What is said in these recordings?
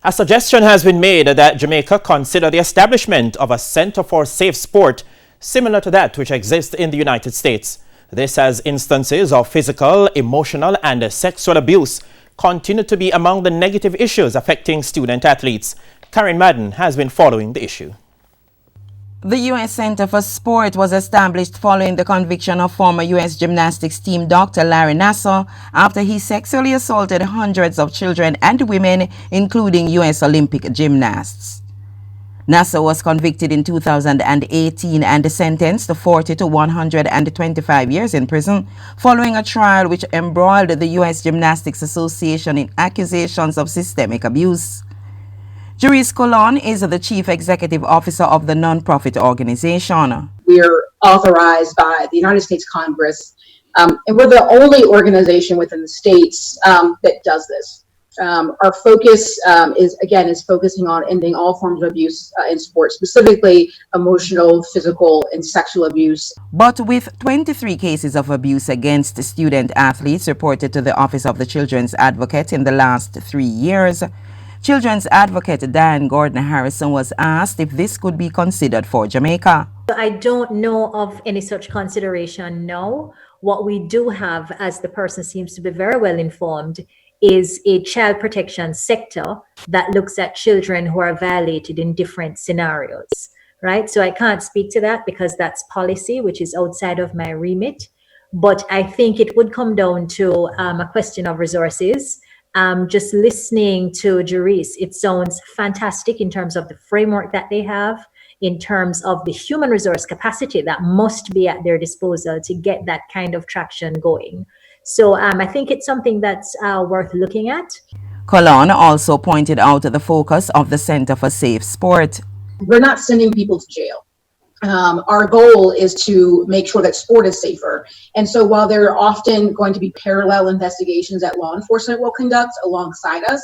A suggestion has been made that Jamaica consider the establishment of a Center for Safe Sport similar to that which exists in the United States. This as instances of physical, emotional and sexual abuse continue to be among the negative issues affecting student athletes. Karen Madden has been following the issue. The U.S. Center for Sport was established following the conviction of former U.S. gymnastics team Dr. Larry Nassar after he sexually assaulted hundreds of children and women, including U.S. Olympic gymnasts. Nassar was convicted in 2018 and sentenced to 40 to 125 years in prison following a trial which embroiled the U.S. Gymnastics Association in accusations of systemic abuse. Jerice Colon is the Chief Executive Officer of the non-profit organization. We're authorized by the United States Congress, and we're the only organization within the states that does this. Our focus is focusing on ending all forms of abuse in sports, specifically emotional, physical, and sexual abuse. But with 23 cases of abuse against student athletes reported to the Office of the Children's Advocate in the last 3 years, Children's Advocate Diane Gordon-Harrison was asked if this could be considered for Jamaica. I don't know of any such consideration now. What we do have, as the person seems to be very well informed, is a child protection sector that looks at children who are violated in different scenarios, right? So I can't speak to that because that's policy, which is outside of my remit. But I think it would come down to a question of resources. Just listening to Jerice, it sounds fantastic in terms of the framework that they have, in terms of the human resource capacity that must be at their disposal to get that kind of traction going. So I think it's something that's worth looking at. Colon also pointed out the focus of the Center for Safe Sport. We're not sending people to jail. Our goal is to make sure that sport is safer. And so while there are often going to be parallel investigations that law enforcement will conduct alongside us,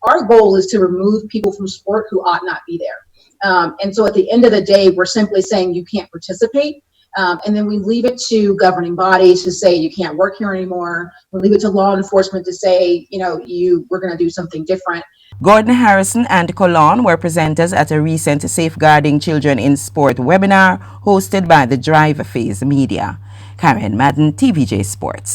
our goal is to remove people from sport who ought not be there. And so at the end of the day, we're simply saying you can't participate. And then we leave it to governing bodies to say you can't work here anymore. We leave it to law enforcement to say, we're going to do something different. Gordon-Harrison and Colon were presenters at a recent Safeguarding Children in Sport webinar hosted by the Drive Phase Media. Karen Madden, TVJ Sports.